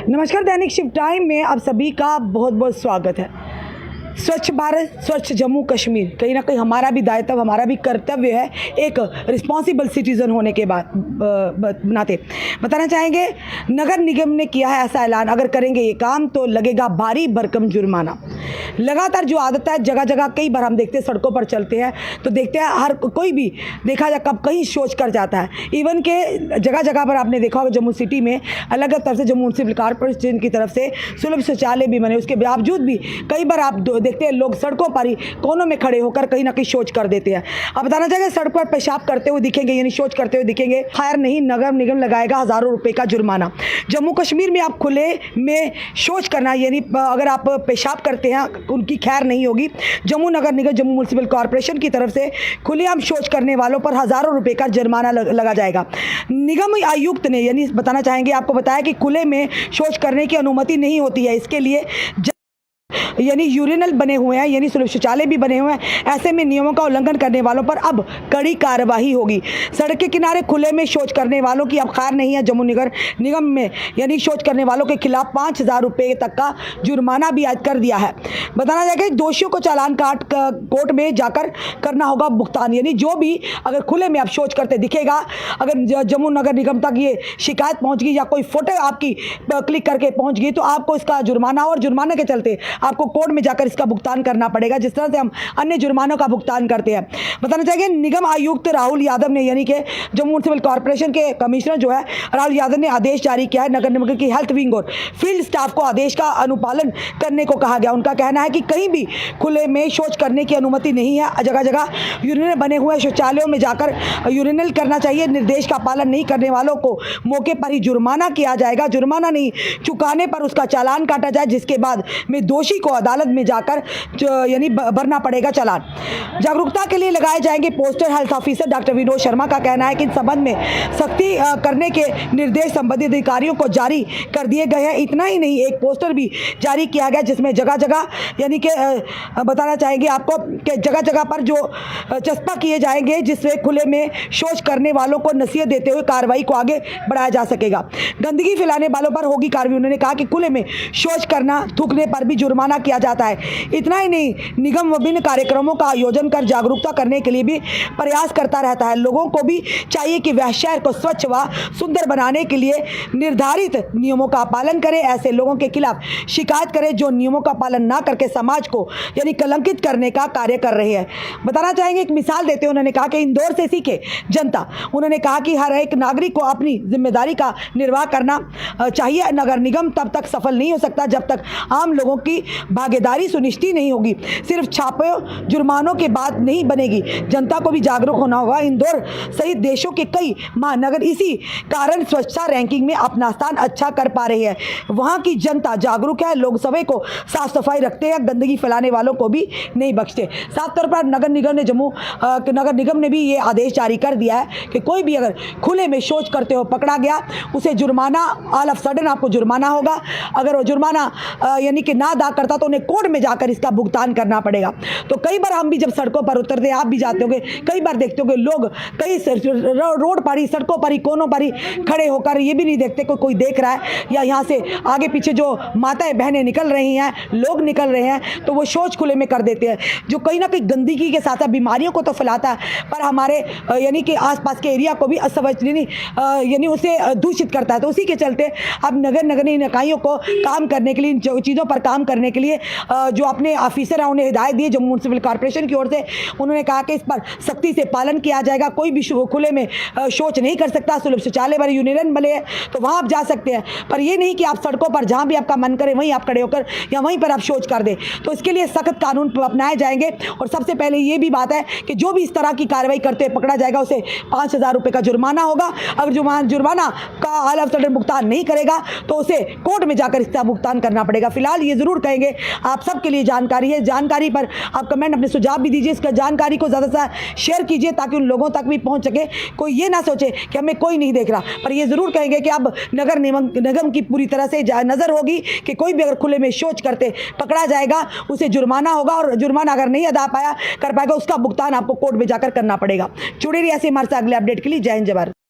नमस्कार, दैनिक shift time में आप सभी का बहुत बहुत स्वागत है। स्वच्छ भारत, स्वच्छ जम्मू कश्मीर, कहीं ना कहीं हमारा भी दायित्व, हमारा भी कर्तव्य है एक रिस्पॉन्सिबल सिटीज़न होने के बाद नाते बताना चाहेंगे। नगर निगम ने किया है ऐसा ऐलान, अगर करेंगे ये काम तो लगेगा भारी भरकम जुर्माना। लगातार जो आदत है, जगह जगह कई बार हम देखते हैं, सड़कों पर चलते हैं तो देखते हैं हर कोई भी देखा जा कब कहीं सोच कर जाता है। इवन के जगह जगह पर आपने देखा होगा जम्मू सिटी में अलग अलग तरफ से, जम्मू म्यूनसिपल कॉर्पोरेशन की तरफ से सुलभ शौचालय भी बने, उसके बावजूद भी कई बार आप देखते हैं लोग सड़कों पर ही कोनों में खड़े होकर कहीं ना कहीं शौच कर देते हैं। अब बताना चाहिए सड़क पर पेशाब करते हुए दिखेंगे, यानी शौच करते हुए दिखेंगे, खैर नहीं, नगर निगम लगाएगा हज़ारों रुपए का जुर्माना। जम्मू कश्मीर में आप खुले में शौच करना, यानी अगर आप पेशाब करते हैं उनकी खैर नहीं होगी। जम्मू नगर निगम, जम्मू म्यूनसिपल कॉर्पोरेशन की तरफ से खुलेआम शौच करने वालों पर हज़ारों रुपए का जुर्माना लगा जाएगा। निगम आयुक्त ने यानी बताना चाहेंगे, आपको बताया कि खुले में शौच करने की अनुमति नहीं होती है। इसके लिए यानी यूरिनल बने हुए हैं, यानी सुलभ शौचालय भी बने हुए हैं, ऐसे में नियमों का उल्लंघन करने वालों पर अब कड़ी कार्रवाई होगी। सड़क के किनारे खुले में शौच करने वालों की अब खैर नहीं है। जम्मू नगर निगम में यानी शौच करने वालों के खिलाफ 5,000 रुपये तक का जुर्माना भी आज कर दिया है। बताना जाएगा कि दोषियों को चालान काट कोर्ट में जाकर करना होगा भुगतान। यानी जो भी अगर खुले में आप शौच करते दिखेगा, अगर जम्मू नगर निगम तक ये शिकायत पहुंच गई या कोई फोटो आपकी क्लिक करके पहुंच गई तो आपको इसका जुर्माना, और जुर्माने के चलते आपको कोर्ट में जाकर इसका भुगतान करना पड़ेगा, जिस तरह से हम अन्य जुर्मानों का भुगतान करते हैं। बताना चाहिए निगम आयुक्त राहुल यादव ने, यानी कि जम्मू म्यूनसिपल कॉर्पोरेशन के कमिश्नर जो है राहुल यादव ने आदेश जारी किया है। नगर निगम की हेल्थ विंग और फील्ड स्टाफ को आदेश का अनुपालन करने को कहा गया। उनका कहना है कि कहीं भी खुले में शौच करने की अनुमति नहीं है। जगह जगह यूरिनल बने हुए शौचालयों में जाकर यूरिनल करना चाहिए। निर्देश का पालन नहीं करने वालों को मौके पर ही जुर्माना किया जाएगा। जुर्माना नहीं चुकाने पर उसका चालान काटा जाए, जिसके बाद में दोषी को अदालत में जाकर यानी भरना पड़ेगा चालान। जागरूकता के लिए लगाए जाएंगे poster. Health officer doctor Vinod Sharma का कहना है कि इस संबंध में सख्ती करने के निर्देश संबंधित अधिकारियों को जारी कर दिए गए हैं। इतना ही नहीं, एक पोस्टर भी जारी किया गया जिसमें जगह जगह यानी कि बताना चाहेंगे आपको कि जगह जगह पर जो चस्पा किए जाएंगे, जिससे खुले में शौच करने वालों को नसीहत देते हुए कार्रवाई को आगे बढ़ाया जा सकेगा। गंदगी फैलाने वालों पर होगी कार्रवाई। उन्होंने कहा कि खुले में शौच करना, थूकने पर भी जुर्माना किया जाता है। इतना ही नहीं, निगम विभिन्न कार्यक्रमों का आयोजन कर जागरूकता करने के लिए भी प्रयास करता रहता है। लोगों को भी चाहिए कि वह शहर को स्वच्छ व सुंदर बनाने के लिए निर्धारित नियमों का पालन करें। ऐसे लोगों के खिलाफ शिकायत करें जो नियमों का पालन ना करके समाज को यानी कलंकित करने का कार्य कर रहे हैं। बताना चाहेंगे, एक मिसाल देते हैं, उन्होंने कहा कि इंदौर से सीखे जनता। उन्होंने कहा कि हर एक नागरिक को अपनी जिम्मेदारी का निर्वाह करना चाहिए। नगर निगम तब तक सफल नहीं हो सकता जब तक आम लोगों की भागीदारी सुनिश्चित नहीं होगी। सिर्फ छापे जुर्मानों के बाद नहीं बनेगी, जनता को भी जागरूक होना होगा। इंदौर सहित देशों के कई महानगर इसी कारण स्वच्छता रैंकिंग में अपना स्थान अच्छा कर पा रही है। वहाँ की जनता जागरूक है, लोग सभी को साफ सफाई रखते हैं, गंदगी फैलाने वालों को भी नहीं बख्शते। साफ तौर पर नगर निगम ने नगर निगम ने भी ये आदेश जारी कर दिया है कि कोई भी अगर खुले में शौच करते हो पकड़ा गया, उसे जुर्माना ऑल ऑफ सडन आपको जुर्माना होगा। अगर वो जुर्माना यानी कि ना अदा करता तो उन्हें कोर्ट में जाकर इसका भुगतान करना पड़ेगा। तो कई बार हम भी जब सड़कों पर उतरते हैं, आप भी जाते होंगे, कई बार देखते होंगे लोग कई रोड पर ही, सड़कों पर ही, कोनों पर ही खड़े होकर ये भी नहीं देखते कोई देख रहा है, या यहाँ से आगे पीछे जो माताएं बहनें निकल रही हैं, लोग निकल रहे हैं, तो वो शौच खुले में कर देते हैं, जो कहीं ना कहीं गंदगी के साथ बीमारियों को तो फैलाता है, पर हमारे यानी कि आसपास के एरिया को भी यानी उसे दूषित करता है। तो उसी के चलते अब नगर निकायों को काम करने के लिए, इन चीज़ों पर काम करने के लिए जो अपने ऑफिसर हैं उन्हें हिदायत दी जम्मू म्यूनसिपल कॉर्पोरेशन की ओर से। उन्होंने कहा कि इस पर सख्ती से पालन किया जाएगा। कोई भी खुले में शौच नहीं कर सकता। सुलभ शौचालय वाले यूनियन बने हैं तो वहाँ आप जा सकते हैं, पर ये नहीं कि आप सड़कों पर जहाँ भी आपका मन करे वहीं आप खड़े होकर या वहीं पर आप शौच कर दें। तो इसके लिए सख्त कानून अपनाए जाएंगे। और सबसे पहले ये भी बात है कि जो भी इस तरह की कार्रवाई करते पकड़ा जाएगा उसे 5,000 रुपये का जुर्माना होगा। अगर जुर्माना का ऑल ऑफ सडन भुगतान नहीं करेगा तो उसे कोर्ट में जाकर इसका भुगतान करना पड़ेगा। फिलहाल ये जरूर कहेंगे, आप सबके लिए जानकारी है, जानकारी पर आप कमेंट अपने सुझाव भी दीजिए। इसका जानकारी को ज़्यादा से ज़्यादा शेयर कीजिए ताकि उन लोगों तक भी पहुंच सके। कोई ये ना सोचे कि हमें कोई नहीं देख रहा, पर ये ज़रूर कहेंगे कि अब नगर निगम की पूरी तरह से नज़र होगी कि कोई भी अगर खुले में शौच करते पकड़ा जाएगा उसे जुर्माना होगा, और जुर्माना अगर नहीं अदा कर पाएगा उसका भुगतान आपको कोर्ट में जाकर करना पड़ेगा। जुड़े रहिए ऐसे हमारे साथ अगले अपडेट के लिए। जय हिंद, जय भारत।